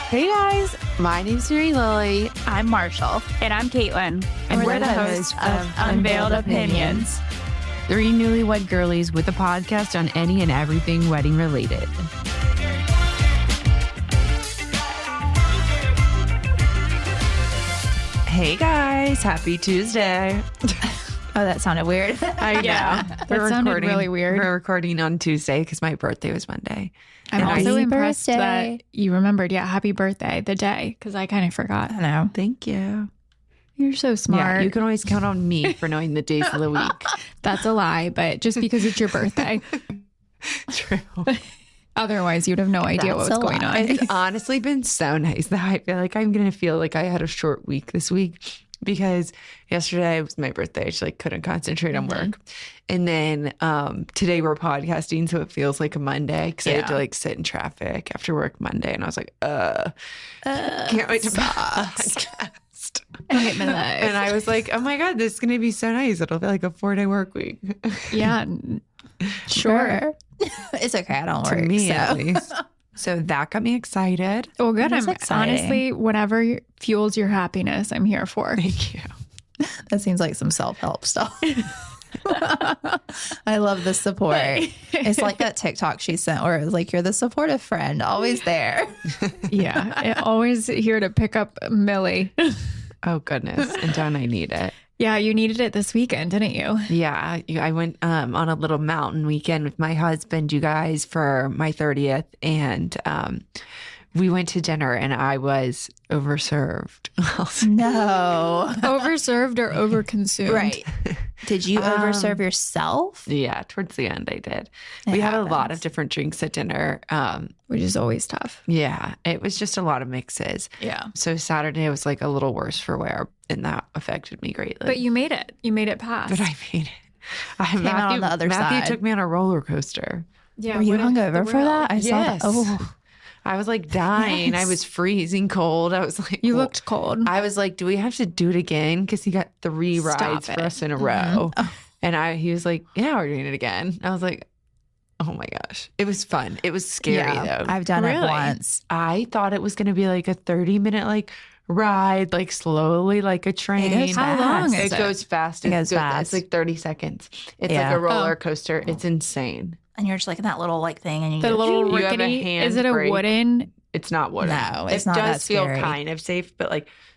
Hey guys, my name's Mary Lily. I'm Marshall. And I'm Caitlin. And we're the hosts of Unveiled Opinions. 3 newlywed girlies with a podcast on any and everything wedding related. Hey guys, happy Tuesday. Oh, that sounded weird. I know. That sounded really weird. We're recording on Tuesday because my birthday was Monday. I'm And also Happy impressed birthday. that you remembered. Yeah, happy birthday, the day, because I kind of forgot. I know. Thank you. You're so smart. Yeah, you can always count on me for knowing the days of the week. That's a lie, but just because it's your birthday. True. Otherwise, you'd have no idea That's what was a going lie. on. It's honestly been so nice that I feel like I'm going to feel like I had a short week this week because yesterday was my birthday. I just couldn't concentrate on work. And then today we're podcasting, so it feels like a Monday because I had to sit in traffic after work Monday. And I was like, can't wait to podcast. And I was like, oh my God, this is going to be so nice. It'll be like a 4-day work week. Yeah, sure. It's okay. I don't To work. me, so. at least. So that got me excited. Well, good. That's I'm exciting. honestly, whatever fuels your happiness, I'm here for. Thank you. That seems like some self-help stuff. I love the support. It's like that TikTok she sent where it was like, you're the supportive friend, always there. Yeah, always here to pick up Millie. Oh, goodness. And don't I need it? Yeah, you needed it this weekend, didn't you? Yeah, I went on a little mountain weekend with my husband, you guys, for my 30th. And we went to dinner and I was overserved. No. Overserved or overconsumed? Right. Did you overserve yourself? Yeah, towards the end I did. It We had a lot happens. of different drinks at dinner. Which is always tough. Yeah, it was just a lot of mixes. Yeah. So Saturday was like a little worse for wear, and that affected me greatly. But you made it. You made it past. But I made it. Came out on the other Matthew side. took me on a roller coaster. Yeah. Were you what if hungover the for real- that? I saw that. Yes. Oh, I was like dying. I Yes. was freezing cold. I was like, You well, looked cold. I was like, do we have to do it again? Because he got 3 Stop rides it. for us in a row. And he was like, yeah, we're doing it again. I was like, oh my gosh. It was fun. It was scary though. I've done it Really? once. I thought it was going to be like a 30-minute ride, slowly like a train. It goes How long fast. is It goes fast. It goes It's good. fast. It's like 30 seconds. It's Yeah. like a roller coaster. It's insane. And you're just like in that little thing and you The go, little You have a rickety. hand Is it a brake. wooden? It's not wooden. No, it's it not does that feel scary. kind of safe, but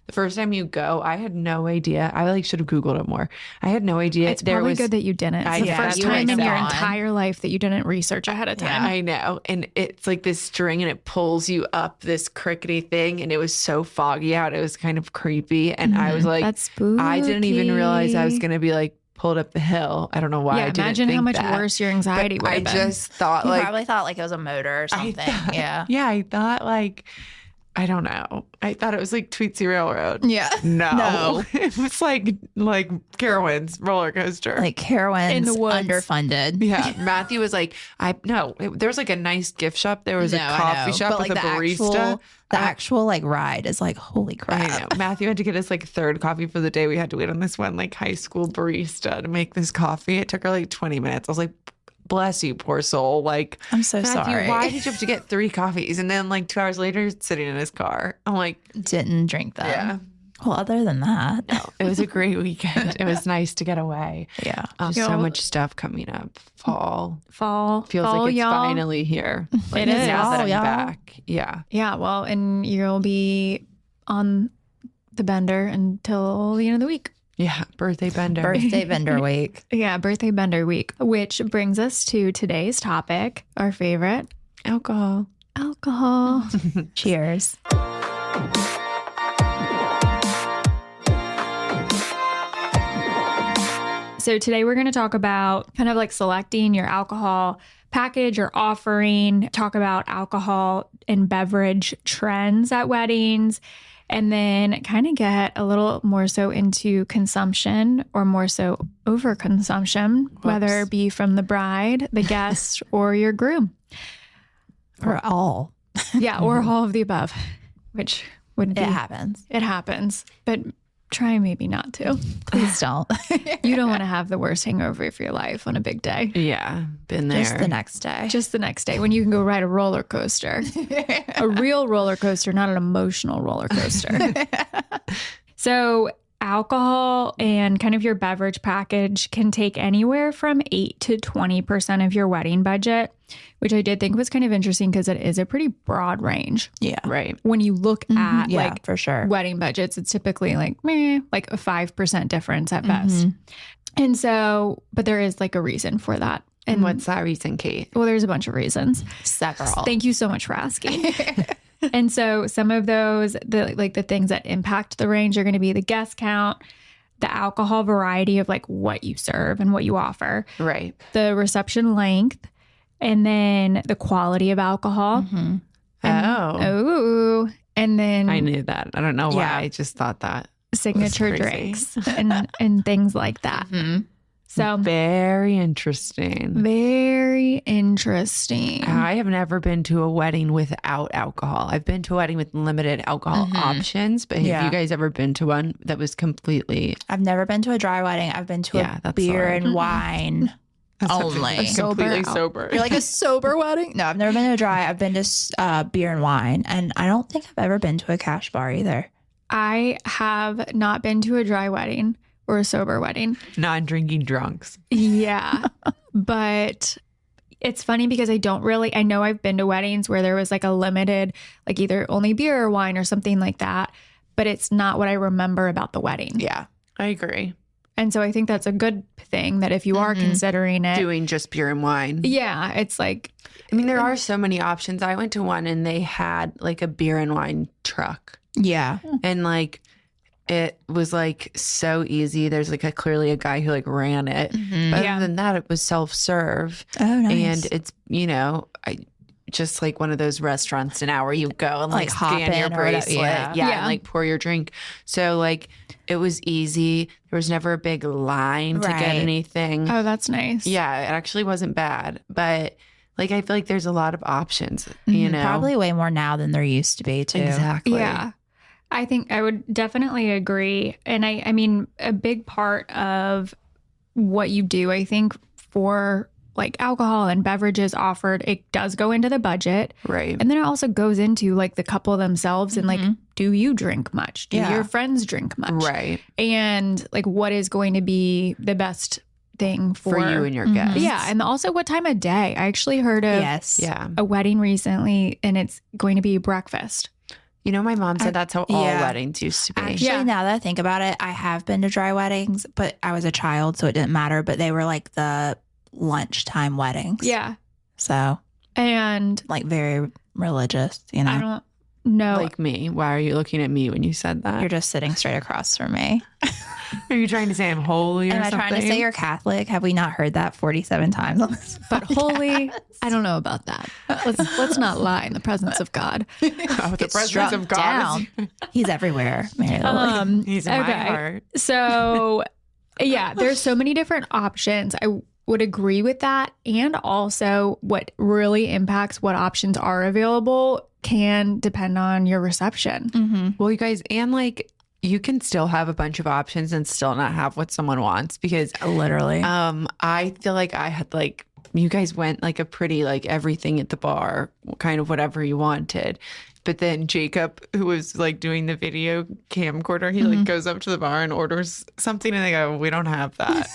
the first time you go, I had no idea. I should have Googled it more. I had no idea. It's probably good that you didn't. It's the Yeah, first that's what I time in your said. entire life that you didn't research ahead of time. I know. And it's like this string and it pulls you up this crickety thing. And it was so foggy out. It was kind of creepy. And I was like, That's spooky. I didn't even realize I was going to be pulled up the hill. I don't know why I Yeah, didn't imagine think how much that. worse your anxiety But would I have been. just thought You probably thought it was a motor or something. Yeah. Yeah, I thought I don't know. I thought it was like Tweetsie Railroad. Yeah. No. It was like Carowinds roller coaster. Like Carowinds In the woods. underfunded. Yeah, Matthew was like, there was a nice gift shop. There was a coffee shop but with a barista. The actual ride is holy crap. I know. Matthew had to get his 3rd coffee for the day. We had to wait on this one high school barista to make this coffee. It took her 20 minutes. I was like, bless you, poor soul. I'm so Matthew, sorry. why did you have to get 3 coffees? And then 2 hours later, it's sitting in his car. I'm like, Didn't drink them. yeah. Well, other than that, It was a great weekend. It was nice to get away. yeah. So much stuff coming up. Fall Fall. feels fall, like it's y'all. finally here. It now is. that Fall, I'm y'all. back. Yeah. Yeah, well, and you'll be on the bender until the end of the week. Yeah. Birthday bender. Birthday vendor week. Yeah, birthday bender week, which brings us to today's topic, our favorite, Alcohol. alcohol. Cheers. So today we're going to talk about kind of selecting your alcohol package or offering, talk about alcohol and beverage trends at weddings, and then kind of get a little more so into consumption or more so overconsumption, whether it be from the bride, the guest, or your groom. Or all. Yeah, or all of the above, which would be. It happens. It happens. But try maybe not to. Please don't. You don't want to have the worst hangover of your life on a big day. Yeah, been there. Just the next day. Just the next day when you can go ride a roller coaster. A real roller coaster, not an emotional roller coaster. So alcohol and kind of your beverage package can take anywhere from 8 to 20% of your wedding budget, which I did think was kind of interesting because it is a pretty broad range. Yeah. Right. When you look at Yeah, like for sure. wedding budgets, it's typically like a 5% difference at best. And so, but there is like a reason for that. And what's that reason, Kate? Well, there's a bunch of reasons. Several. Thank you so much for asking. And so some of those, the things that impact the range are going to be the guest count, the alcohol variety of like what you serve and what you offer, Right. the reception length, and then the quality of alcohol. And then I knew that. I don't know why. Yeah. I just thought that. signature crazy. drinks and things like that. So Very interesting. very interesting. I have never been to a wedding without alcohol. I've been to a wedding with limited alcohol options, but Yeah. have you guys ever been to one that was completely I've never been to a dry wedding. I've been to Yeah, a that's beer solid. and wine only. completely out. sober? You're like a sober wedding? No, I've never been to a dry. I've been to beer and wine. And I don't think I've ever been to a cash bar either. I have not been to a dry wedding or a sober wedding. Non-drinking drunks. Yeah. But it's funny because I know I've been to weddings where there was like a limited, like either only beer or wine or something like that, but it's not what I remember about the wedding. Yeah, I agree. And so I think that's a good thing that if you are considering it, Doing just beer and wine. yeah, it's like, I mean, there are so many options. I went to one and they had like a beer and wine truck. Yeah. And like it was like so easy. There's like clearly a guy who like ran it. But Yeah. other than that, it was self-serve. Oh, nice. And it's, I just like one of those restaurants now where you go and like hop scan your in or whatever, bracelet. yeah. Yeah. Yeah. And like pour your drink. So like it was easy. There was never a big line to get Right. anything. oh, that's nice. Yeah, it actually wasn't bad. But like I feel like there's a lot of options, you know. Probably way more now than there used to be, too. Exactly. Yeah. I think I would definitely agree. And I mean, a big part of what you do, I think, for like alcohol and beverages offered, it does go into the budget. Right. And then it also goes into like the couple themselves and like, do you drink much? Do Yeah. your friends drink much? Right. And like, what is going to be the best thing For you and your guests. Yeah. And also what time of day? I actually heard of Yes. Yeah. a wedding recently and it's going to be breakfast. You know, my mom said that's how all yeah. weddings used to be. Actually, Yeah. now that I think about it, I have been to dry weddings, but I was a child, so it didn't matter. But they were like the lunchtime weddings. Yeah. So, And like, very religious, you know? I don't know. Like me. Why are you looking at me when you said that? You're just sitting straight across from me. Are you trying to say I'm holy or Am I something? trying to say you're Catholic? Have we not heard that 47 times on this? but holy, I don't know about that. Let's not lie in the presence of God. Oh, the Get presence struck of God. down. He's everywhere, Mary Lily. He's in my heart. So, yeah, there's so many different options. I would agree with that. And also, what really impacts what options are available can depend on your reception. Well, you guys, and like you can still have a bunch of options and still not have what someone wants because Literally. I feel like I had like you guys went like a pretty like everything at the bar, kind of whatever you wanted. But then Jacob, who was like doing the video camcorder, he like goes up to the bar and orders something and they go, "We don't have that."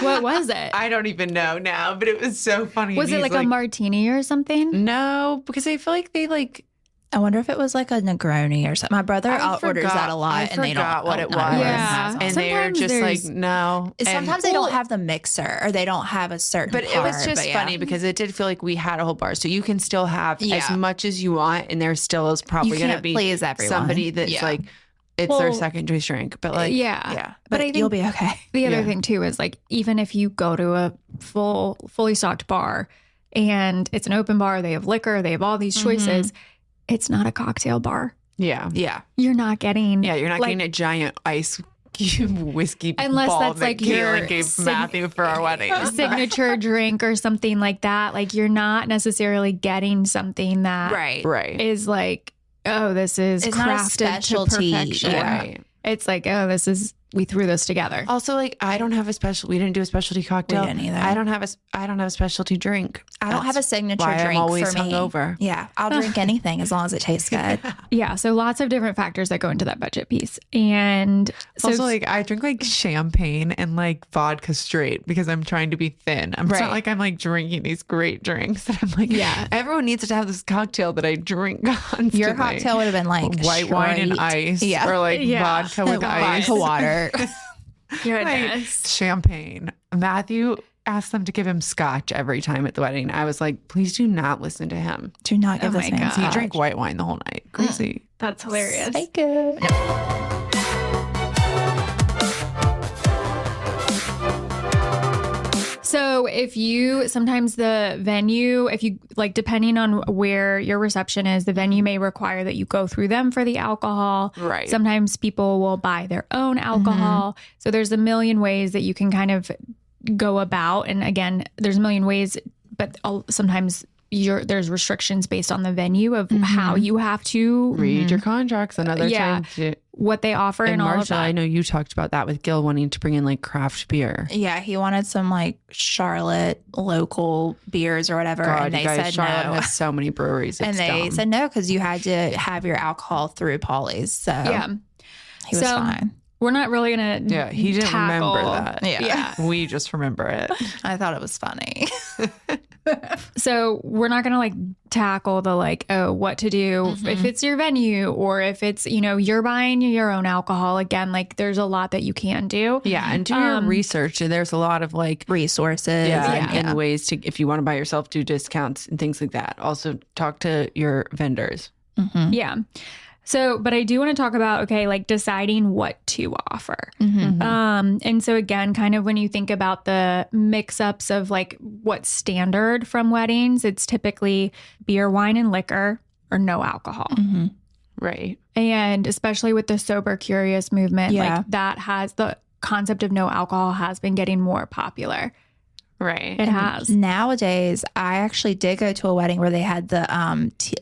What was it? I don't even know now, but it was so funny. Was And it he's like a martini or something? No, because I feel like they like I wonder if it was like a Negroni or something. My brother orders that a lot, I and they don't. forgot what it was. not everyone Yeah. has And them. they're Sometimes just like, there's- no. And- Sometimes they don't have the mixer, or they don't have a certain. But it was part, just but yeah. funny because it did feel like we had a whole bar. So you can still have as Yeah. much as you want, and there still is You probably going to can't be please everyone. somebody that's Yeah. like, it's their Well, second choice drink. But like, yeah. Yeah, But but I think you'll be okay. the other Yeah. thing too is like, even if you go to a fully stocked bar and it's an open bar, they have liquor, they have all these choices. It's not a cocktail bar. yeah. Yeah, You're not getting. Yeah, you're not like, getting a giant ice cube whiskey Unless ball that's that like your Caitlin gave Matthew for our wedding. signature drink or something like that. Like you're not necessarily getting something that right. Right. is like, oh, this is It's not a crafted to specialty. perfection. Yeah. Right. it's like, oh, we threw this together. Also, like, we didn't do a specialty cocktail. We didn't either. I don't have a specialty drink. I don't have a signature why drink I'm always for me. hungover. Yeah, I'll drink anything as long as it tastes good. Yeah. So lots of different factors that go into that budget piece. And so Also, like, I drink like champagne and like vodka straight because I'm trying to be thin. It's Right. not like I'm like drinking these great drinks. And I'm like, Yeah. everyone needs to have this cocktail that I drink constantly. Your cocktail would have been like white wine and straight- ice, Yeah. or like Yeah. vodka with ice, vodka water. goodness. like, champagne. Matthew asked them to give him scotch every time at the wedding. I was like, please do not listen to him. Do not give Oh this my man God. He scotch. drank white wine the whole night. Crazy. That's hilarious. Psycho. So sometimes the venue, if you like, depending on where your reception is, the venue may require that you go through them for the alcohol. Right. Sometimes people will buy their own alcohol. So there's a million ways that you can kind of go about. And again, there's a million ways, but sometimes there's restrictions based on the venue of how you have to Read your contracts. Another Yeah. time. what they offer and all of Marshall, that. I know you talked about that with Gil wanting to bring in like craft beer. Yeah, he wanted some like Charlotte local beers or whatever, God, and they you guys, said Charlotte no. has so many breweries. And It's they dumb. said no because you had to have your alcohol through Polly's. So Yeah. he was So- fine. We're not really going to Yeah, he didn't remember that. Yeah. We just remember it. I thought it was funny. So we're not going to like tackle the like, oh, what to do if it's your venue or if it's, you're buying your own alcohol. Again, like there's a lot that you can do. Yeah, and do your research. There's a lot of like Resources. and ways to, if you want to buy yourself, do discounts and things like that. Also, talk to your vendors. Yeah. So, but I do want to talk about, okay, like deciding what to offer. And so again, kind of when you think about the mix ups of like what's standard from weddings, it's typically beer, wine, and liquor or no alcohol. Right. And especially with the sober curious movement, Yeah. like that has the concept of no alcohol has been getting more popular. Right. It has. Nowadays, I actually did go to a wedding where they had the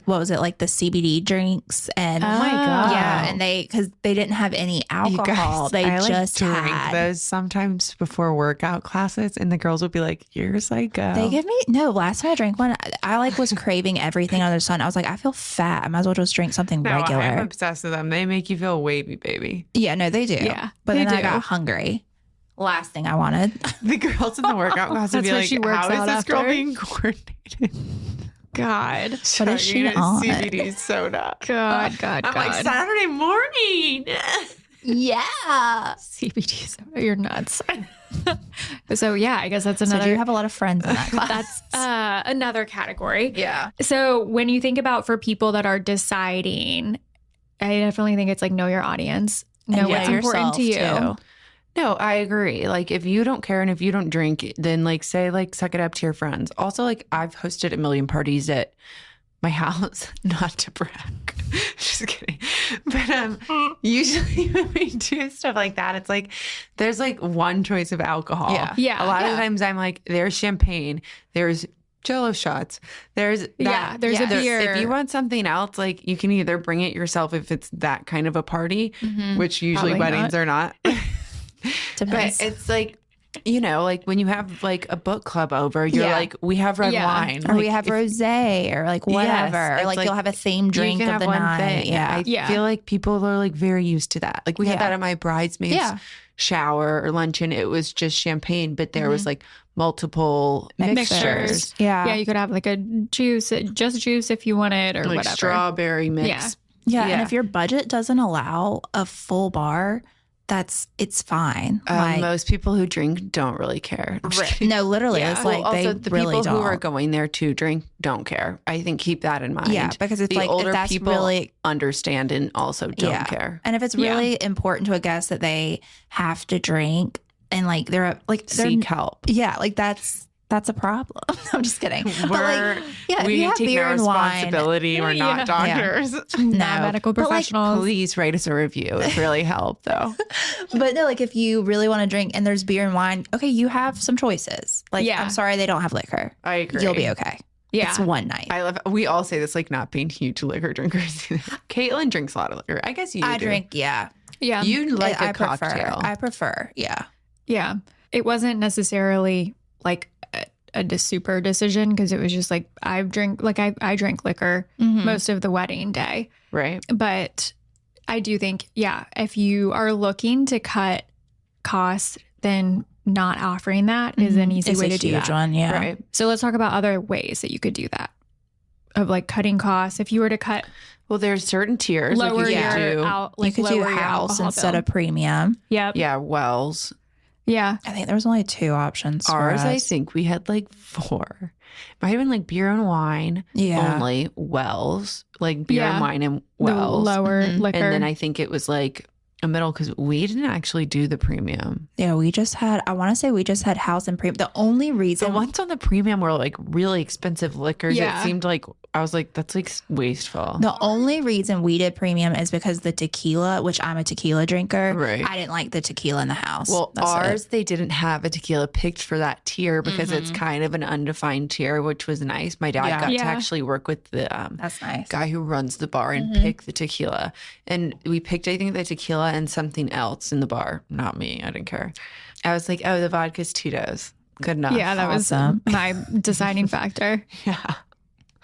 what was it, like the CBD drinks, and Oh my God. yeah, and because they didn't have any You alcohol, guys, they I just drink had. those sometimes before workout classes, and the girls would be like, "You're psycho." They give me no. Last time I drank one, I like was craving everything under the sun. I was like, I feel fat. I might as well just drink something No, regular. I'm obsessed with them. They make you feel wavy, baby. Yeah, no, they do. Yeah, but they then I do. got hungry. Last thing I wanted. The girls in the workout class would That's be what like, she works "How is out this girl after." being coordinated?" God. What is she Chugging a on? CBD soda. God. I'm like, Saturday morning. Yeah. CBD soda, you're nuts. So yeah, I guess that's So another. do you have a lot of friends in that class? that's another category. yeah. So when you think about for people that are deciding, I definitely think it's like know your audience, know what's important to you. Too. No, I agree. Like, if you don't care and if you don't drink, then like say like suck it up to your friends. Also, like I've hosted a million parties at my house, not to brag. Just kidding. But usually when we do stuff like that, it's like there's like one choice of alcohol. Yeah. Yeah. A lot Yeah. of times I'm like, there's champagne, there's Jello shots, there's that. Yeah, there's a beer. If you want something else, like you can either bring it yourself if it's that kind of a party, which usually Probably weddings are not. Depends. But it's like, like when you have like a book club over, you're Yeah. like, we have red Yeah. wine. or Like, we have if rosé or like whatever. Yes, or it's like, like you'll have a themed drink you can of have the one night. thing. Yeah. I Yeah. feel like people are like very used to that. Like we had Yeah. that at my bridesmaids Yeah. shower or luncheon. It was just champagne, but there was like multiple mixtures. Yeah. Yeah, you could have like a juice, just juice if you wanted, or Like whatever. strawberry mix. Yeah. Yeah. And if your budget doesn't allow a full bar, it's fine. Like, Most people who drink don't really care. I'm just kidding. no, literally. Yeah. It's Well, like also, they the really people don't. who are going there to drink don't care. I think keep that in mind. Yeah, because it's the like, if older that's people really- understand and also don't Yeah. care. And if it's Yeah. really important to a guest that they have to drink and like they're Seek help. yeah, like that's a problem. I'm just kidding. But We're, like, yeah, if we you have take beer no and wine, responsibility. We're Yeah. not doctors. Not medical But, like, professionals. Please write us a review. It really helped, though. but no, like if you really want to drink and there's beer and wine, okay, you have some choices. Like, Yeah. I'm sorry they don't have liquor. I agree. You'll be okay. Yeah. It's one night. I love. We all say this, like not being huge liquor drinkers. Caitlin drinks a lot of liquor. I guess you. I do. drink, yeah. Yeah. You'd like a I cocktail. I prefer. Yeah. Yeah. It wasn't necessarily like a super decision because it was just like I drank liquor most of the wedding day. Right. But I do think, if you are looking to cut costs, then not offering that is an easy way to do that. One, yeah. Right. So let's talk about other ways that you could do that of like cutting costs. If you were to cut Well, there's certain tiers. lower like you your could do. out, like you could do lower your house alcohol instead bill. of premium. Yep. Yeah, Wells. Yeah. I think there was only 2 options. For Ours, I us. think we had like 4. Might have been like beer and wine Yeah. only. Wells, like beer Yeah. and wine and The Wells. lower liquor. And then I think it was like a middle because we didn't actually do the premium. Yeah, we just had, I want to say we just had house and premium. The only The reason ones on the premium were like really expensive liquors. Yeah. It seemed like I was like, that's like wasteful. The only reason we did premium is because the tequila, which I'm a tequila drinker, Right. I didn't like the tequila in the house. Well, That's ours, it. they didn't have a tequila picked for that tier because it's kind of an undefined tier, which was nice. My dad Yeah. got to Yeah. actually work with the That's nice. guy who runs the bar and pick the tequila. And we picked, I think, the tequila and something else in the bar. Not me. I didn't care. I was like, oh, the vodka's Tito's. Good enough. yeah, that Awesome. was my deciding factor. Yeah.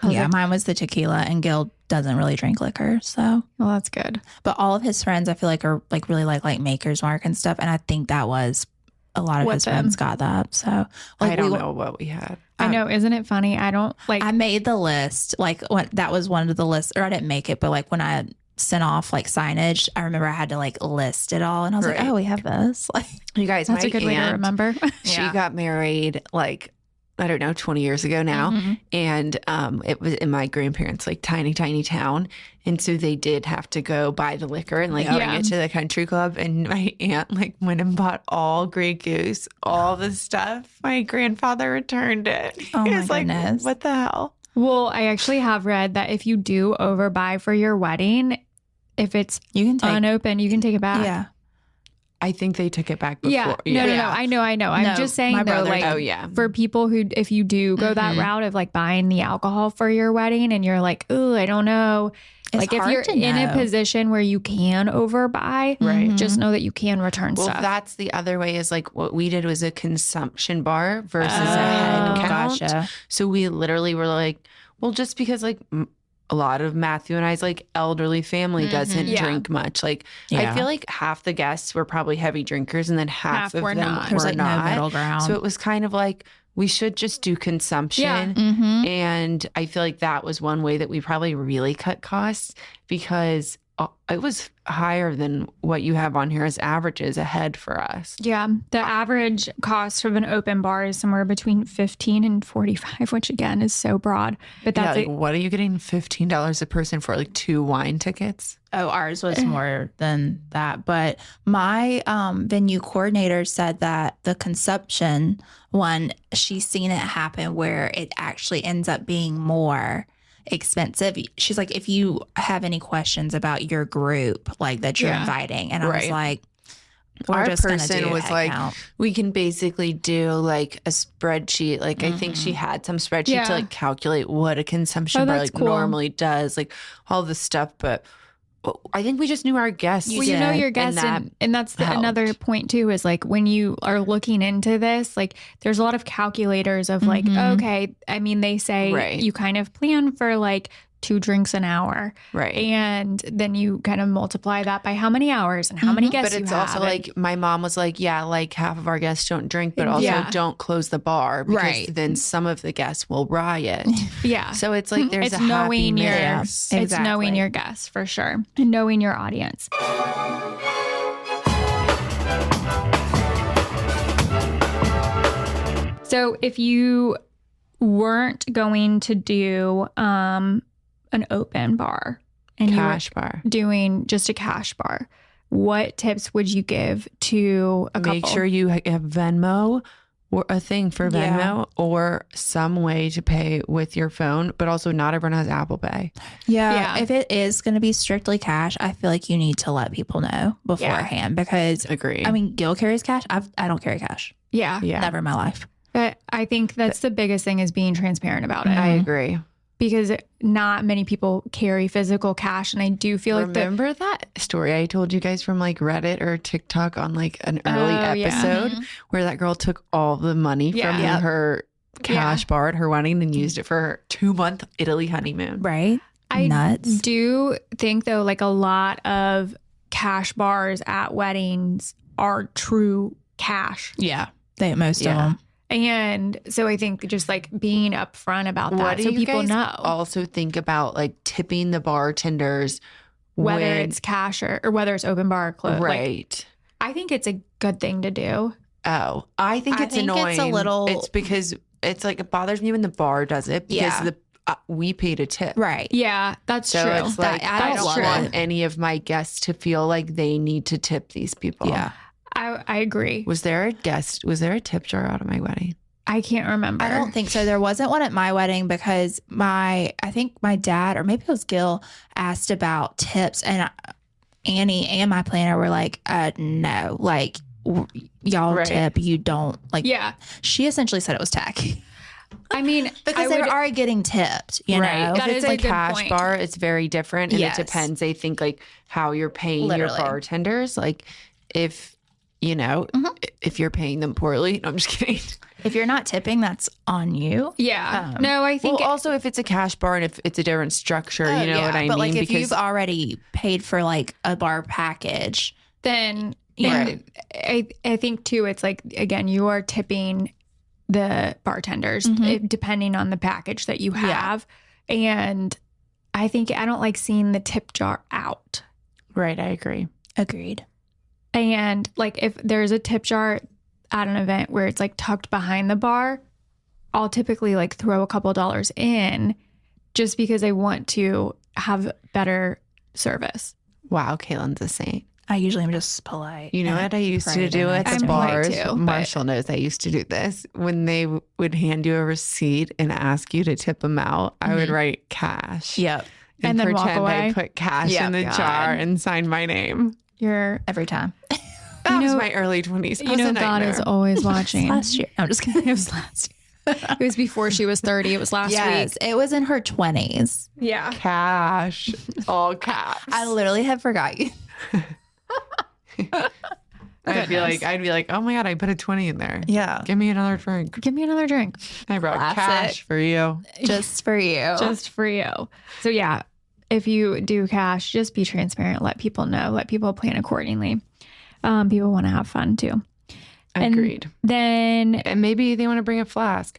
Yeah, mine was the tequila, and Gil doesn't really drink liquor. So, Well, that's good. but all of his friends, I feel like, are like really like Maker's Mark and stuff. And I think that was a lot of What his them? friends got that. So, like, I don't know what we had. I know. Isn't it funny? I don't like. I made the list. Like, when that was one of the lists, or I didn't make it, but like when I sent off like signage, I remember I had to like list it all, and I was Right. like, oh, we have this. Like, You guys, that's my a good way to aunt, remember. She Yeah. got married like, I don't know, 20 years ago now. And it was in my grandparents' like tiny town. And so they did have to go buy the liquor and like bring Yeah. it to the country club. And my aunt like went and bought all Grey Goose, all the stuff. My grandfather returned it. Oh, He my was like, goodness. what the hell? Well, I actually have read that if you do overbuy for your wedding, if it's you can take. unopened, you can take it back. Yeah. I think they took it back before. Yeah. No. I know. I'm No, just saying my though, brother- like Oh, yeah. for people who, if you do go that route of like buying the alcohol for your wedding and you're like, oh, I don't know. It's like if hard you're to in a know. position where you can overbuy, Right. just know that you can return Well, stuff. that's the other way is like what we did was a consumption bar versus a head Oh, count. Gotcha. So we literally were like, well, just because like a lot of Matthew and I's like elderly family doesn't Yeah. drink much. Like Yeah. I feel like half the guests were probably heavy drinkers and then half Half of were them not. There's were like not. no middle ground. So it was kind of like we should just do consumption. Yeah. Mm-hmm. And I feel like that was one way that we probably really cut costs because it was higher than what you have on here as averages ahead for us. Yeah. The average cost of an open bar is somewhere between 15 and 45, which again is so broad. But Yeah, that's like what are you getting $15 a person for like 2 wine tickets? Oh, ours was more than that. But my venue coordinator said that the consumption one, she's seen it happen where it actually ends up being more expensive. She's like, if you have any questions about your group, like that you're Yeah. inviting. And I was Right. like, we're Our just going to person do was head like, count. we can basically do like a spreadsheet. Like I think she had some spreadsheet Yeah. to like calculate what a consumption Oh, bar that's like cool. normally does, like all this stuff. But I think we just knew our guests. Well, you know did, your guests, and that's another helped. point too. Is like when you are looking into this, like there's a lot of calculators of like, okay, I mean, they say Right. you kind of plan for like 2 drinks an hour, Right. and then you kind of multiply that by how many hours and how many guests. But it's you also have. like my mom was like, yeah, like half of our guests don't drink, but also Yeah. don't close the bar because Right. then some of the guests will riot. yeah. So it's like there's It's a happy knowing your mix. it's knowing your guests for sure, and knowing your audience. So if you weren't going to do an open bar and Cash bar. you were doing just a cash bar, what tips would you give to a couple? Make sure you have Venmo or a thing for Venmo Yeah. or some way to pay with your phone, but also not everyone has Apple Pay. Yeah, Yeah. if it is going to be strictly cash, I feel like you need to let people know beforehand because, Agree. I mean, Gil carries cash. I don't carry cash. Yeah. yeah, Never in my life. But I think that's the biggest thing is being transparent about it. I agree. because not many people carry physical cash. And I do feel like remember that story I told you guys from like Reddit or TikTok on like an early episode where that girl took all the money from her cash bar at her wedding and used it for her 2-month Italy honeymoon. Right. I Nuts. do think though, like a lot of cash bars at weddings are true cash. Yeah. Most of them. And so I think just like being upfront about that What do so you people guys know. Also think about like tipping the bartenders Whether when, it's cash or whether it's open bar or closed. right. Like, I think it's a good thing to do. Oh, I think it's annoying. It's a little. It's because it's like it bothers me when the bar does it because we paid a tip. Right. Yeah, that's So true. it's like I don't love want it. any of my guests to feel like they need to tip these people. Yeah. I agree. Was there a tip jar out of my wedding? I can't remember. I don't think so. There wasn't one at my wedding because I think my dad, or maybe it was Gil, asked about tips, and Annie and my planner were like, no, like y'all tip, you don't. Like, Yeah. She essentially said it was tacky. I mean, Because they were already getting tipped, you Right. know? If That it's is a a good cash point. bar, it's very different. And Yes. it depends, I think, like how you're paying Literally. your bartenders. Like if, you know, if you're paying them poorly. No, I'm just kidding. If you're not tipping, that's on you. Yeah. No, I think Well, also if it's a cash bar and if it's a different structure, you know what I but mean? like if you've already paid for like a bar package, then Yeah. I think too, it's like, again, you are tipping the bartenders depending on the package that you have. And I think I don't like seeing the tip jar out. Right, I agree. agreed. And like if there's a tip jar at an event where it's like tucked behind the bar, I'll typically like throw a couple dollars in just because I want to have better service. Wow, Caitlin's a saint. I usually am just polite. You know and what I used pray to do the at next the I'm polite bars? too, but- Marshall knows I used to do this. When they would hand you a receipt and ask you to tip them out, I would write cash. Yep. And then walk pretend away? I put cash Yeah, in the God. jar and sign my name. You're, Every time. That was know- my early 20s. It you was know, a God is nightmare. always watching. Last year. I'm just kidding. It was last year. It was before she was 30. It was last Yes. It was in her 20s. week. Yeah. Cash. All caps. I literally had forgot you. I'd be like, oh my God, I put a 20 in there. Yeah. Give me another drink. Give me another drink I brought Classic. cash for you. Just for you. just for you. So yeah, if you do cash, just be transparent. Let people know. Let people plan accordingly. People want to have fun too. And Agreed. then And maybe they want to bring a flask.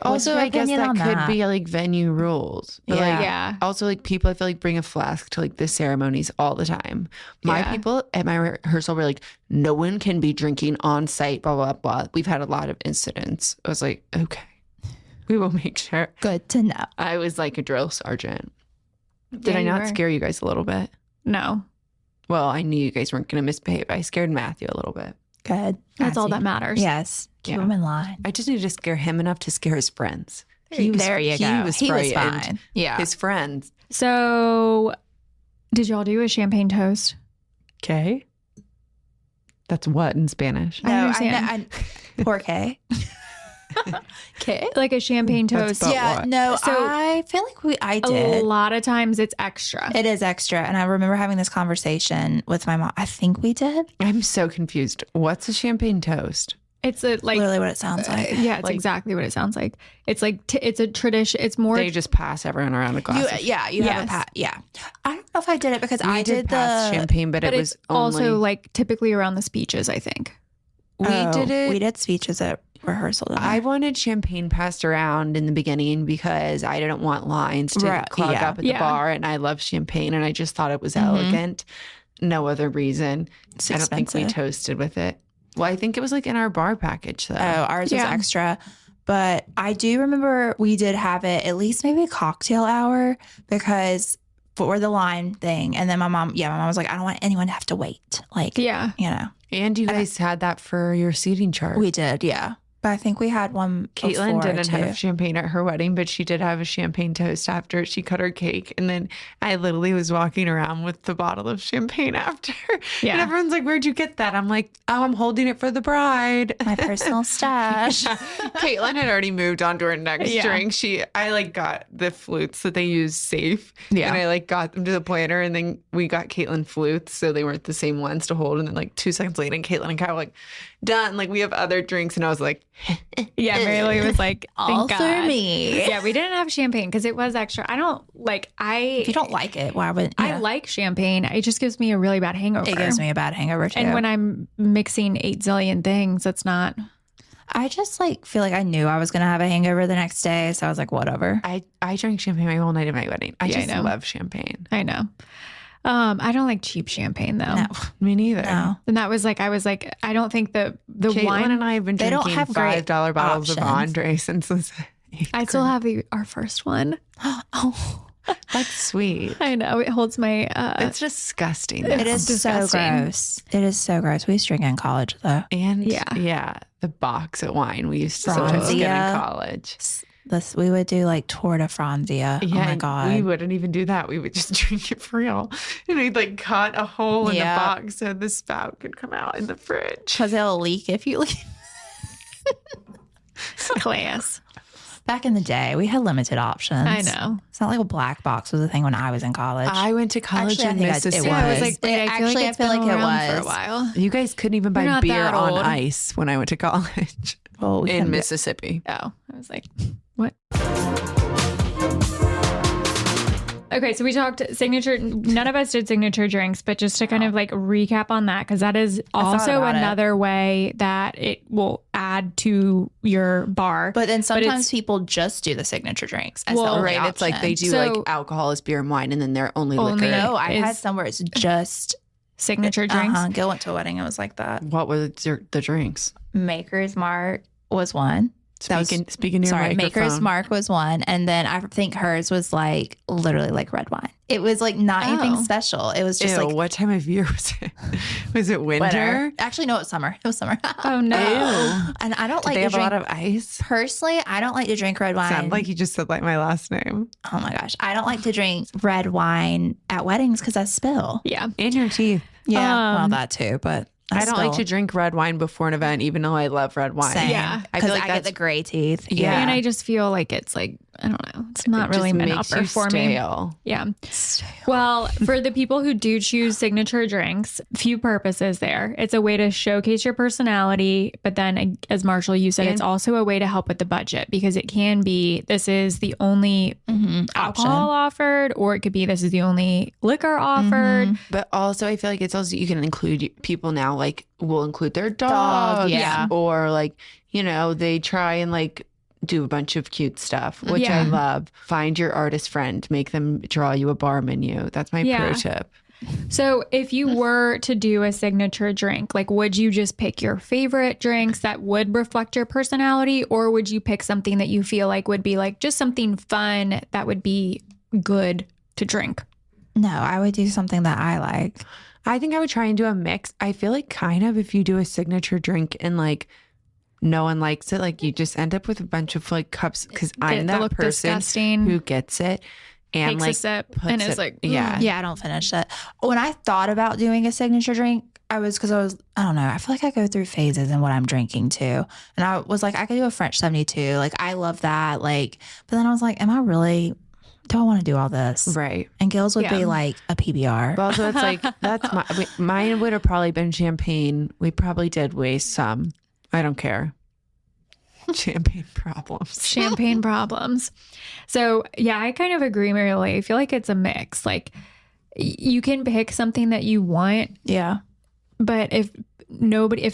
Also, your I guess opinion that on could that? be like venue rules. But Yeah. like, yeah, also, like people, I feel like bring a flask to like the ceremonies all the time. My Yeah. people at my rehearsal were like, no one can be drinking on site, blah, blah, blah. We've had a lot of incidents. I was like, okay, we will make sure. Good to know. I was like a drill sergeant. Did Yeah, I you not were. scare you guys a little bit? no, Well, I knew you guys weren't going to misbehave. I scared Matthew a little bit. Good. that's all Matthew. that matters. Yes. Keep Yeah. him in line. I just needed to scare him enough to scare his friends. There you go. Was He was frightened. fine. Yeah. His friends. So, did y'all do a champagne toast? Okay. That's what in Spanish? I understand. know. Porque. Okay. Like a champagne That's toast? about Yeah. what? No, So- I feel like I A did. lot of times it's extra. It is extra. And I remember having this conversation with my mom. I think we did. I'm so confused. What's a champagne toast? It's a like Literally what it sounds like. yeah, it's like- exactly what it sounds like. It's like it's a tradition. It's more They just pass everyone around a glass. You, of- yeah, you have a Yes. pat. Yeah. I don't know if I did it because We I did pass the champagne, but, but it it's was only also like typically around the speeches, I think. we did it. We did speeches at rehearsal. didn't I we? wanted champagne passed around in the beginning because I didn't want lines to Right, clog yeah. up at the Yeah. bar, and I love champagne, and I just thought it was Mhm. elegant. No other reason. It's I don't think we expensive. toasted with it. Well, I think it was like in our bar package though. Oh, ours was Yeah. extra. But I do remember we did have it at least maybe a cocktail hour because for the line thing. And then my mom was like, I don't want anyone to have to wait. Like, Yeah. you know, And you guys had that for your seating chart. we did. Yeah. But I think we had one Caitlin before, didn't too. have champagne at her wedding, but she did have a champagne toast after she cut her cake. And then I literally was walking around with the bottle of champagne after. Yeah. And everyone's like, where'd you get that? I'm like, oh, I'm holding it for the bride. My personal stash. Caitlin had already moved on to her next drink. I like got the flutes that they use safe. Yeah. And I like got them to the planner, and then we got Caitlin flutes. So they weren't the same ones to hold. And then like 2 seconds later, and Caitlin and Kyle were like, done. Like we have other drinks. And I was like, Yeah, Mary Louie was like, All thank for God. me. Yeah, we didn't have champagne because it was extra. I don't like, If you don't like it, why would I like champagne. It just gives me a really bad hangover. It gives me a bad hangover too. And when I'm mixing 8 zillion things, it's not. I just like feel like I knew I was gonna have a hangover the next day, so I was like, whatever. I drank champagne my whole night at my wedding. I Yeah, I just know. love champagne. I know. I don't like cheap champagne though. No, Me neither. no. And that was like, I was like, I don't think the Caitlin wine. and I have been They don't drinking have great $5 bottles of options. Andre since this. I still have our first one. Oh, That's sweet. I know it holds my. It's disgusting. it is disgusting. so gross. It is so gross. We used to drink it in college though. And Yeah. yeah, the box of wine we used to sometimes get Franzia. in college. We would do like Tour de Franzia. Oh my and god. we wouldn't even do that. We would just drink it for real. And we'd like cut a hole in Yeah. the box so the spout could come out in the fridge. Because it'll leak if you leak. class. Back in the day, we had limited options. I know. It's not like a black box was a thing when I was in college. I went to college Actually, I in think Mississippi. it Yeah, I was was. like, wait, Actually, I it's feel been like it around for a was. while. You guys couldn't even We're buy not beer that on old. ice when I went to college Well, we in couldn't do- Mississippi. Oh, I was like, what? Okay, so we talked signature. None of us did signature drinks, but just to kind of like recap on that, because that is thought also about it. another way that it will add to your bar. But then sometimes it's- people just do the signature drinks. As Well, the only Right. It's like they option. do So- like alcohol is beer and wine, and then they're only Only- liquor. No, I had is- some where it's just signature drinks. Gil went to a wedding. It was like that. What were the drinks? Maker's Mark was one. That was- Speaking to your Sorry, microphone. Maker's Mark was one, and then I think hers was like literally like red wine. It was like not anything Oh. special. It was just Ew, like what time of year was it? Was it winter? winter. Actually, no, it was summer. It was summer. Oh no! Ew. And I don't Did like they to have a drink. lot of ice? Personally, I don't like to drink red wine. Sound like you just said like my last name. Oh my gosh, I don't like to drink red wine at weddings because I spill. Yeah, In your teeth. Yeah, well Um, that too, but I don't like to still- drink red wine before an event, even though I love red wine. Same. Yeah. I because feel I, like get that's the gray teeth. Yeah. and I just feel like it's like I don't know. It's not it really just meant makes upper you for me. stale. Yeah. Well, for the people who do choose signature drinks, few purposes there. It's a way to showcase your personality, but then as Marshall, you said, And- it's also a way to help with the budget because it can be this is the only alcohol offered, or it could be this is the only liquor offered. But also, I feel like it's also, you can include people now, like, will include their Dog, dogs. yeah. Or, like, you know, they try and, like, do a bunch of cute stuff, which Yeah. I love. Find your artist friend, make them draw you a bar menu. That's my Yeah. pro tip. So if you were to do a signature drink, like would you just pick your favorite drinks that would reflect your personality, or would you pick something that you feel like would be like just something fun that would be good to drink? No, I would do something that I like. I think I would try and do a mix. I feel like kind of if you do a signature drink and, like, no one likes it, like, you just end up with a bunch of, like, cups because I'm They that look person disgusting. who gets it and, Takes like, a sip puts and is it- like, yeah. Yeah, I don't finish it. When I thought about doing a signature drink, I don't know. I feel like I go through phases in what I'm drinking too. And I was like, I could do a French 72. Like, I love that. Like, but then I was like, do I want to do all this? Right. And Gil's would be Yeah. like a PBR. But also, it's like, mine would have probably been champagne. We probably did waste some. I don't care. Champagne problems. Champagne problems. So yeah, I kind of agree, Mary Lee. I feel like it's a mix. Like you can pick something that you want, Yeah. but if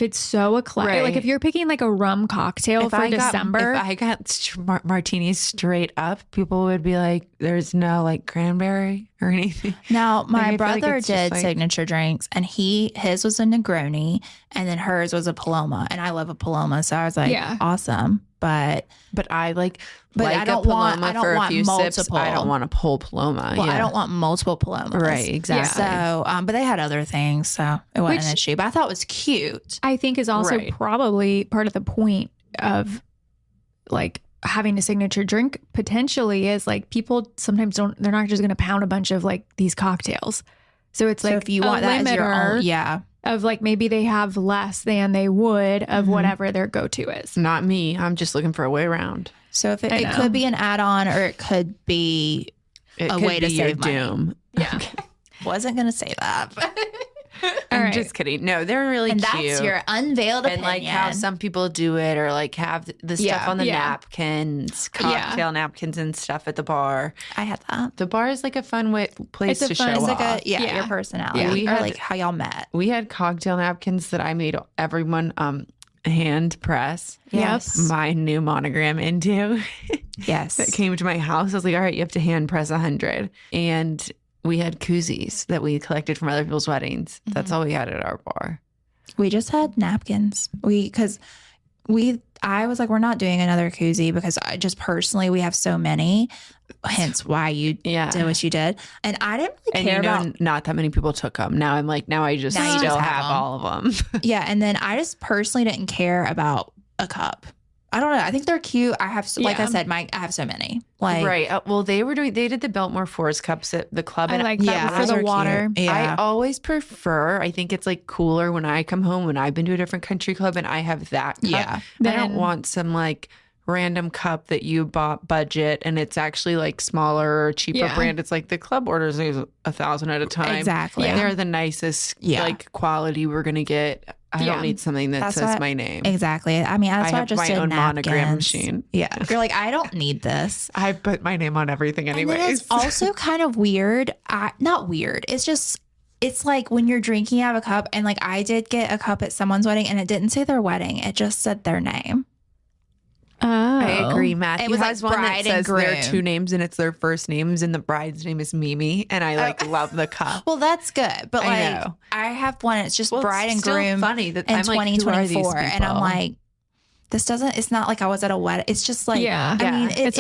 it's so eclectic, Right. like if you're picking like a rum cocktail for December, if I got martinis straight up, people would be like, "There's no like cranberry or anything." Now, my I feel like brother it's just did like- signature drinks, and his was a Negroni, and then hers was a Paloma, and I love a Paloma, so I was like, Yeah. awesome. But I like I a don't Paloma want- I don't for a want few sips. multiple. I don't want a whole Paloma. well, yeah. I don't want multiple Palomas, Right, exactly. So, but they had other things, so it wasn't an Which- issue. But I thought it was cute. I think is also Right. probably part of the point of like having a signature drink potentially is like people sometimes they're not just going to pound a bunch of like these cocktails. So it's like if you want that as your own, of like maybe they have less than they would of whatever their go-to is. Not me. I'm just looking for a way around. So if it could be an add-on or it could be a way to save money. Doom. Yeah. Wasn't going to say that. I'm just kidding. No, they're really and cute. That's your unveiled opinion. And like how some people do it, or like have the stuff on the napkins, cocktail napkins and stuff at the bar. I had that. The bar is like a fun place to show off. Like your personality or like how y'all met. We had cocktail napkins that I made everyone hand press. Yes. My new monogram into. Yes. That came to my house. I was like, all right, you have to hand press 100. And we had koozies that we collected from other people's weddings. That's all we had at our bar. We just had napkins. I was like, we're not doing another koozie because I just personally, we have so many. Hence why you did what you did. And I didn't really care about. Not that many people took them. Now I'm like, now I just still have all of them. Yeah. And then I just personally didn't care about a cup. I don't know. I think they're cute. I have, like I said, I have so many. Like, right. Well, they did the Biltmore Forest cups at the club. I like that for the water. I always prefer, I think it's like cooler when I come home, when I've been to a different country club and I have that cup. Yeah. I don't want some like random cup that you bought budget and it's actually like smaller or cheaper brand. It's like the club orders 1,000 at a time. Exactly. They're the nicest like quality we're going to get. I don't need something that says my name. Exactly. I mean, that's why I just did my own napkins. monogram machine. Yeah. You're like, I don't need this. I put my name on everything anyways. And then it's also kind of weird. Not weird. It's just, it's like when you're drinking out of a cup and like I did get a cup at someone's wedding and it didn't say their wedding. It just said their name. Oh. I agree. Matthew it was has like one that says their two names and it's their first names and the bride's name is Mimi and I like love the cup. Well, that's good. But like I have one, it's just bride and groom funny that in I'm like, 2024. And I'm like, it's not like I was at a wedding. It's just like, I mean, it's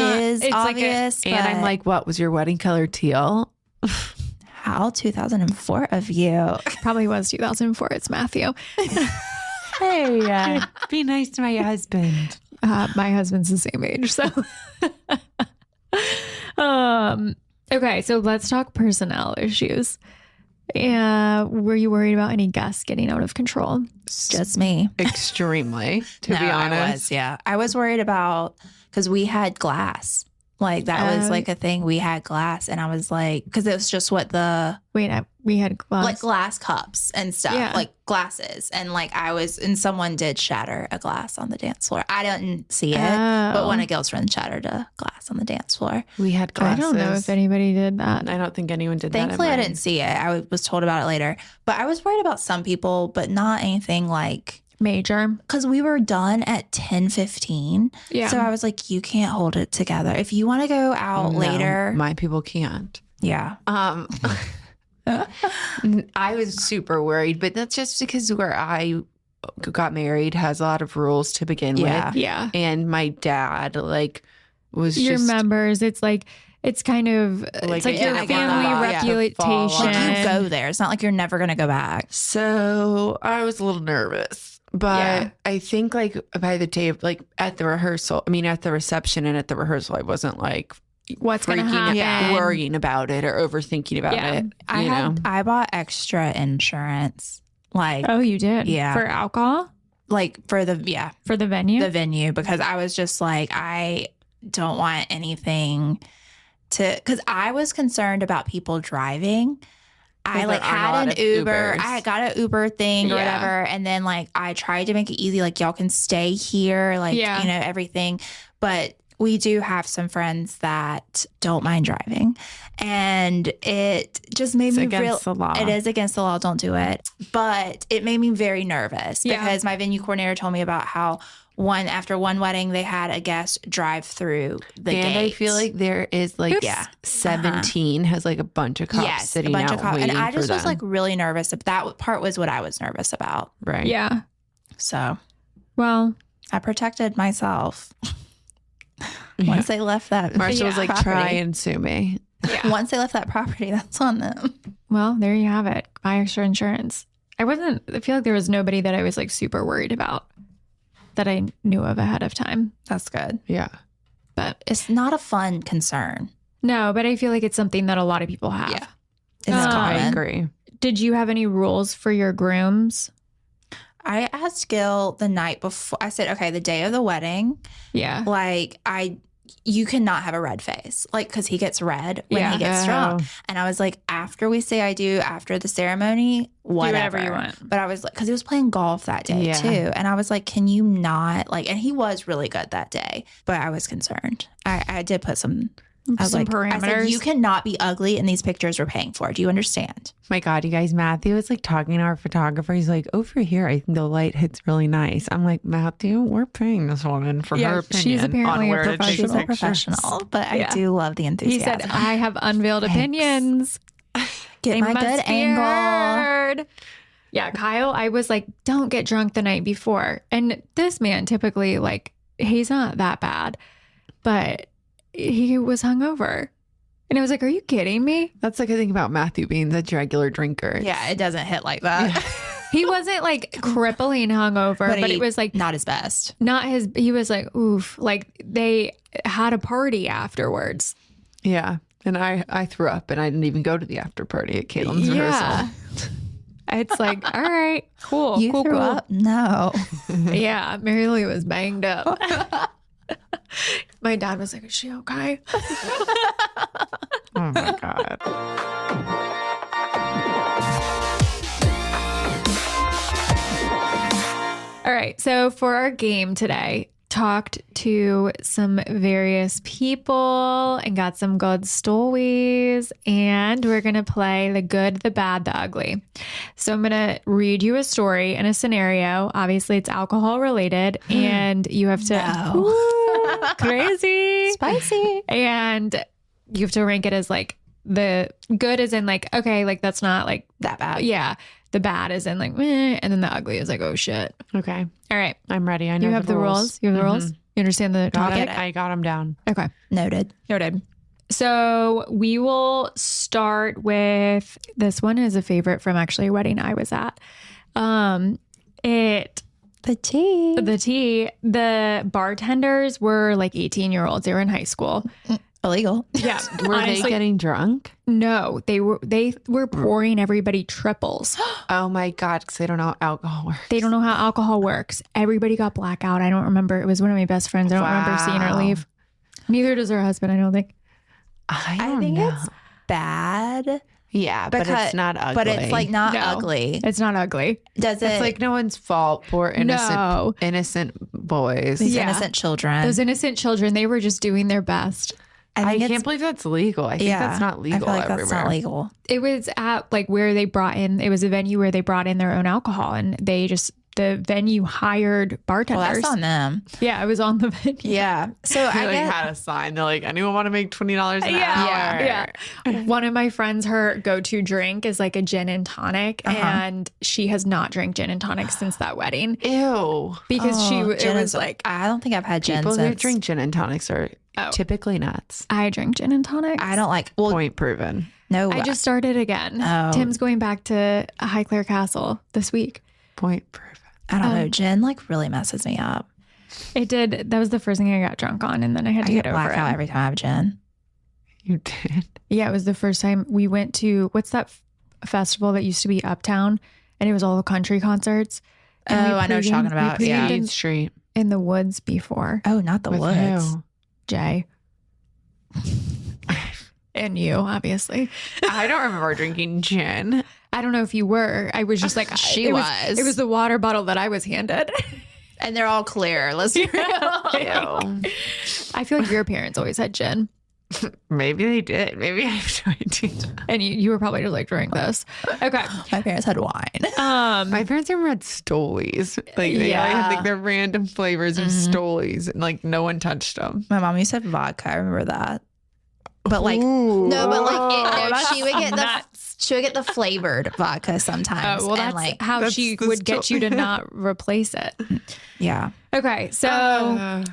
obvious. Like and I'm like, what was your wedding color? Teal? How 2004 of you. Probably was 2004. It's Matthew. Hey, be nice to my husband. My husband's the same age, so. Okay, so let's talk personnel issues. Were you worried about any guests getting out of control? Just me. Extremely, to be honest. I was worried about, because we had glass. Like that was like a thing. We had glass and I was like, because it was just we had glass. Like glass cups and stuff, like glasses. And like and someone did shatter a glass on the dance floor. I didn't see it, but one of Gil's friends shattered a glass on the dance floor. We had glasses. I don't know if anybody did that. I don't think anyone did Thankfully, that. I didn't see it. I was told about it later. But I was worried about some people, but not anything like major, because we were done at 10:15. So I was like, you can't hold it together if you want to go out later. My people can't. I was super worried, but that's just because where I got married has a lot of rules to begin with. And my dad was your just members. It's like, it's kind of it's like your family reputation. Like you go there. It's not like you're never going to go back. So I was a little nervous. But I think like by the day of at the rehearsal, at the reception and at the rehearsal, I wasn't like what's going to happen, worrying about it or overthinking about it. I bought extra insurance. Oh, you did? Yeah. For alcohol? For the venue? The venue, because I was just like, I don't want anything because I was concerned about people driving. I had an Uber. I got an Uber thing or whatever. And then I tried to make it easy. Y'all can stay here, everything. But we do have some friends that don't mind driving. And it just made me against the law. It is against the law. Don't do it. But it made me very nervous because my venue coordinator told me about how after one wedding, they had a guest drive through the gate. And I feel like there is 17 has a bunch of cops sitting out waiting and I just for was them. Really nervous. That part was what I was nervous about. Right. Yeah. So, well, I protected myself. Once they left that, Marsha was like, property. try and sue me. Yeah. Once they left that property, that's on them. Well, there you have it. Buy extra insurance. I feel like there was nobody that I was super worried about that I knew of ahead of time. That's good. Yeah. But It's not a fun concern. no, but I feel like it's something that a lot of people have. Yeah. It's I I common. agree. Did you have any rules for your grooms? I asked Gil the night before. I said, okay, the day of the wedding, Yeah. like you cannot have a red face, like, because he gets red when Yeah. he gets drunk. And I was like, after we say I do, after the ceremony, whatever. whatever you want. But I was like, because he was playing golf that day Yeah. too. And I was like, can you not, like, and he was really good that day, but I was concerned. I did put some, I was Some like, I parameters. said, you cannot be ugly in these pictures we're paying for. Do you understand? My God, you guys, Matthew was like talking to our photographer. He's like, over here, I think the light hits really nice. I'm like, Matthew, we're paying this woman for Yeah, her she's opinion apparently on a where to take professional. She's a pictures. professional, but Yeah. I do love the He enthusiasm. said, I have unveiled Thanks. opinions. Get They my must good be angle. heard. Yeah, Kyle, I was like, don't get drunk the night before. And this man typically, like, he's not that bad, but he was hungover. And I was like, are you kidding me? That's like a thing about Matthew being the regular drinker. Yeah, it doesn't hit like that. He wasn't like crippling hungover, but he- it was like not his best. not his, he was like, oof, like they had a party afterwards. Yeah. And I threw up and I didn't even go to the after party at Caitlin's rehearsal. It's like, all right, cool. You cool, threw cool. up? No. Yeah, Mary Lee was banged up. My dad was like, is she okay? Oh my God. All right. So for our game today, talked to some various people and got some good stories. And we're going to play the good, the bad, the ugly. So I'm going to read you a story and a scenario. Obviously, it's alcohol related. And you have to. No. Ooh, crazy. Spicy. And you have to rank it as like the good is in like, okay, like that's not like That bad. yeah. The bad is in like, meh, and then the ugly is like, oh shit. Okay. All right. I'm ready. I know You have the rules. You have the rules. You understand the Got topic? it. I got them down. Okay. Noted. Noted. So we will start with this one is a favorite from actually a wedding I was at. The tea. The bartenders were like 18-year-olds. They were in high school. Illegal. Yeah. Were they Honestly, getting drunk? no, they were pouring everybody triples. Oh my God. Because they don't know how alcohol works. They don't know how alcohol works. Everybody got blackout. I don't remember. It was one of my best friends. I don't remember seeing her Wow. leave. Neither does her husband, I don't think. I I don't think know. it's bad. Yeah, but because- it's not ugly. But it's like not No. ugly. It's not ugly. Does it? It's like no one's fault. Poor innocent, No. innocent boys. these Yeah. innocent children. Those innocent children, they were just doing their best. I I think can't it's- believe that's legal. I think that's not legal I feel like everywhere. that's not legal. It was at like where they brought in, it was a venue where they brought in their own alcohol and the venue hired Well, bartenders. that's on them. Yeah, it was on the venue. Yeah. So They I like guess had a sign. They're like, anyone want to make $20 an Yeah, hour? yeah. One of my friends, her go-to drink is like a gin and tonic, and she has not drank gin and tonic since that wedding Ew. because it gin was is- like I don't think I've had gin People who since. drink gin and tonics are Oh. typically nuts. I drink gin and tonic. I don't like. Well, Point proven. no. I just started again. Oh. Tim's going back to Highclere Castle this week. Point proven. I don't know. Gin like really messes me up. It did. That was the first thing I got drunk on, and then I had I to get get over blackout it. every time I have gin. You did. Yeah, it was the first time we went to what's that festival that used to be uptown, and it was all the country concerts. And we Oh, I know what you're talking about. We Yeah. played East Street. in the woods before. Oh, not the With woods. who? Jay. And you, obviously. I don't remember drinking gin. I don't know if you were. I was just like She it was. It was the water bottle that I was handed. And they're all clear. Let's be real. Ew. I feel like your parents always had gin, Maybe they did. Maybe I have no idea. and you were probably just like, drink this. Okay. My parents had wine. My parents never had Stolies. Like they Yeah. had like their random flavors of Stolies, and like no one touched them. My mom used to have vodka. I remember that. But like Ooh. no, but like no, that's she would get nuts. she would get the flavored vodka sometimes. Oh, well, and that's like how that's she the would get you to story. not replace it. yeah. Okay. So,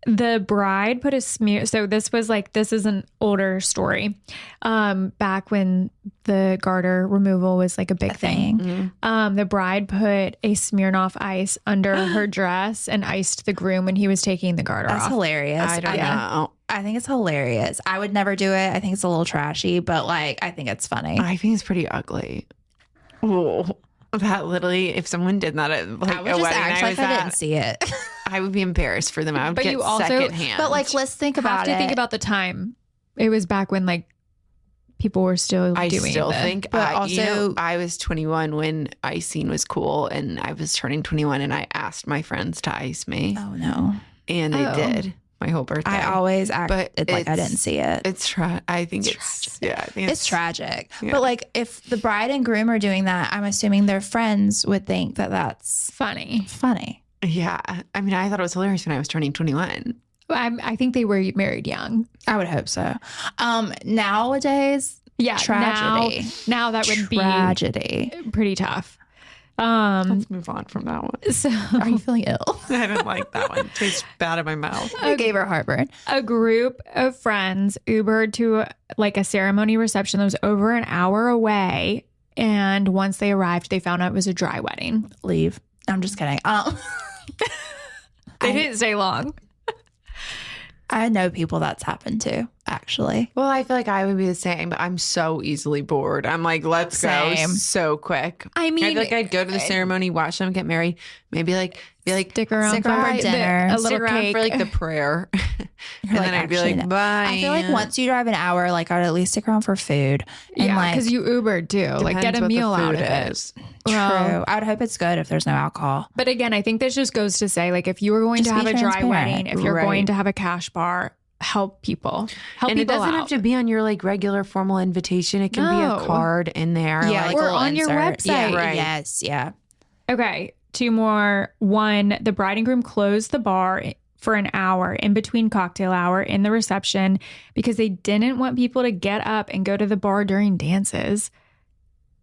The bride put a smear. So this is an older story. Back when the garter removal was like a big thing. Mm-hmm. The bride put a Smirnoff ice under her dress and iced the groom when he was taking the garter That's off. hilarious. I don't know. I think it's hilarious. I would never do it. I think it's a little trashy, but like, I think it's funny. I think it's pretty ugly. Oh, that literally, if someone did that at like I would a just wedding act I like was I at, didn't see it. I would be embarrassed for them. I would But get you also- secondhand. But like, let's think Have about to it. think about the time. It was back when like people were still I doing still the- think, but also- I was 21 when icing was cool, and I was turning 21, and I asked my friends to ice me, Oh no. and they Oh. did my whole birthday. I always acted But like I it's- didn't see it. It's I think it's yeah. I think It's tragic. Yeah. But like, if the bride and groom are doing that, I'm assuming their friends would think that that's funny. funny. Yeah, I mean, I thought it was hilarious when I was turning 21. I think they were married young. I would hope so. Nowadays, Yeah. Tragedy. Now that would tragedy. be pretty tough. Let's move on from that one. So Are you feeling ill? I didn't like that one. It tastes bad in my mouth. I gave her heartburn. a group of friends Ubered to like a ceremony reception that was over an hour away. And once they arrived, they found out it was a dry wedding. Leave. I'm just kidding. They didn't stay long. I know people that's happened to, actually. Well, I feel like I would be the same, but I'm so easily bored. I'm like, let's Same. go so quick. I mean, I feel like I'd go to the ceremony, watch them get married, maybe be like stick around Stick around for dinner. a stick little around cake for like the prayer, and like, then I'd be actually, like, no. bye. I feel like once you drive an hour, like I'd at least stick around for food. And yeah, like, because you Ubered too. Like get Depends a what the meal out food of it. is. true. Well, I would hope it's good if there's no alcohol. but again, I think this just goes to say, like, if you were going Just to have be a dry transparent. wedding, if you're Right. going to have a cash bar, help people. Help And it people doesn't out. have to be on your like regular formal invitation. It can be No. a card in there. Yeah, like, or a little on your insert. Yeah, website. Right. Yes, yeah. Okay, two more. One, the bride and groom closed the bar for an hour in between cocktail hour in the reception because they didn't want people to get up and go to the bar during dances,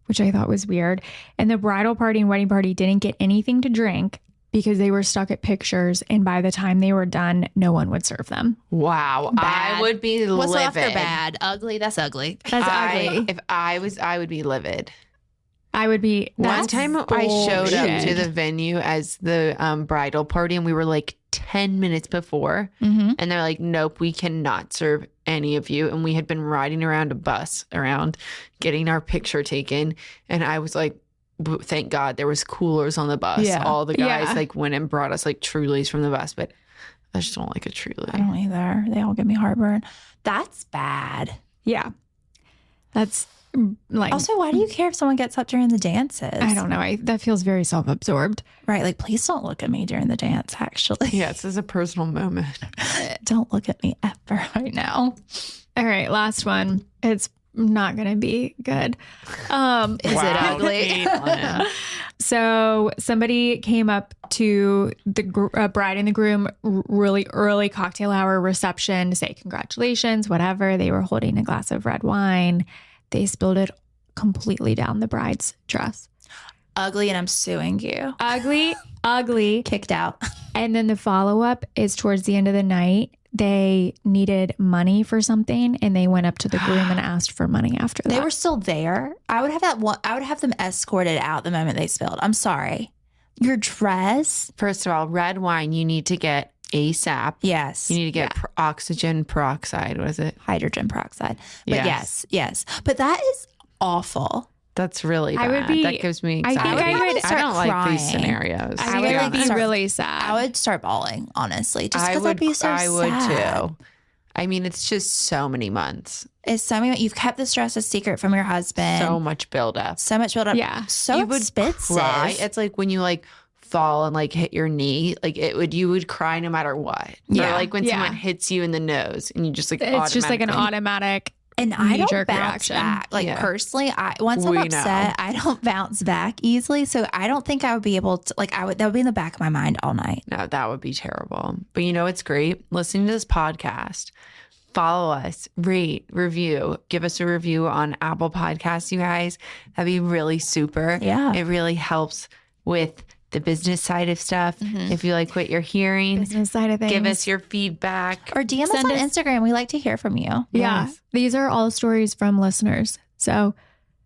which I thought was weird. And the bridal party and wedding party didn't get anything to drink because they were stuck at pictures. And by the time they were done, no one would serve them. wow, Bad. I would be What's livid. after bad? Ugly. That's ugly. That's ugly. If I was, I would be livid. I would be. One that's time I showed up bullshit. to the venue as the bridal party, and we were like 10 minutes before, Mm-hmm. and they're like, nope, we cannot serve any of you. And we had been riding around a bus around getting our picture taken. And I was like, thank God there was coolers on the bus. Yeah. All the guys Yeah. like went and brought us like Trulies from the bus, but I just don't like a I Truly. don't either. They all give me heartburn. That's bad. Yeah. That's like, Also, why do you care if someone gets up during the dances? I don't know. That feels very self absorbed. Right. Like, please don't look at me during the dance, actually. Yeah, this is a personal moment. Don't look at me ever right now. All right, last one. It's not going to be good. Is it ugly? Caitlin. So somebody came up to the bride and the groom really early cocktail hour reception to say congratulations, whatever. They were holding a glass of red wine. They spilled it completely down the bride's dress. Ugly, and I'm suing you. Ugly. Kicked out. And then the follow up is towards the end of the night. They needed money for something, and they went up to the groom and asked for money after that. They were still there. I would have that one. I would have them escorted out the moment they spilled. I'm sorry. Your dress? First of all, red wine, you need to get ASAP. Yes. You need to get oxygen peroxide. What is it? Hydrogen peroxide. But Yes. yes. But that is awful. That's really I bad. would be- That gives me I think anxiety. I would I start don't like these crying. scenarios. I I think would, I'd like, be start- really sad. I would start bawling, honestly, just I because would. I'd be so I would sad. too. I mean, it's just so many months, It's so many. You've kept this dress a secret from your husband. so much buildup. So much build up. Yeah. So You would expensive. cry. It's like when you like fall and like hit your knee. Like you would cry no matter what. Yeah. Or like when Yeah. someone hits you in the nose and you just like It's just like an automatically- automatic. And I don't knee-jerk bounce reaction. back. Like Yeah. personally, once I'm We upset, I don't bounce back easily. So I don't think I would be able to. Like that would be in the back of my mind all night. No, that would be terrible. But you know what's great? Listening to this podcast. Follow us, rate, review, give us a review on Apple Podcasts, you guys. That'd be really super. Yeah. It really helps with the business side of stuff. If you like what you're hearing, Business side of things. give us your feedback. Or DM us Send on us- Instagram. We like to hear from you. Yeah. Yes. These are all stories from listeners. So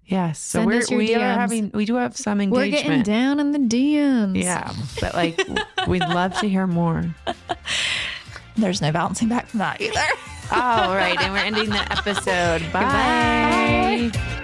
Yes. So Send us your DMs. we do have some we're getting engagement. down in the DMs. Yeah. But like, we'd love to hear more. There's no bouncing back from that either. All right. And we're ending the episode. Bye. Goodbye.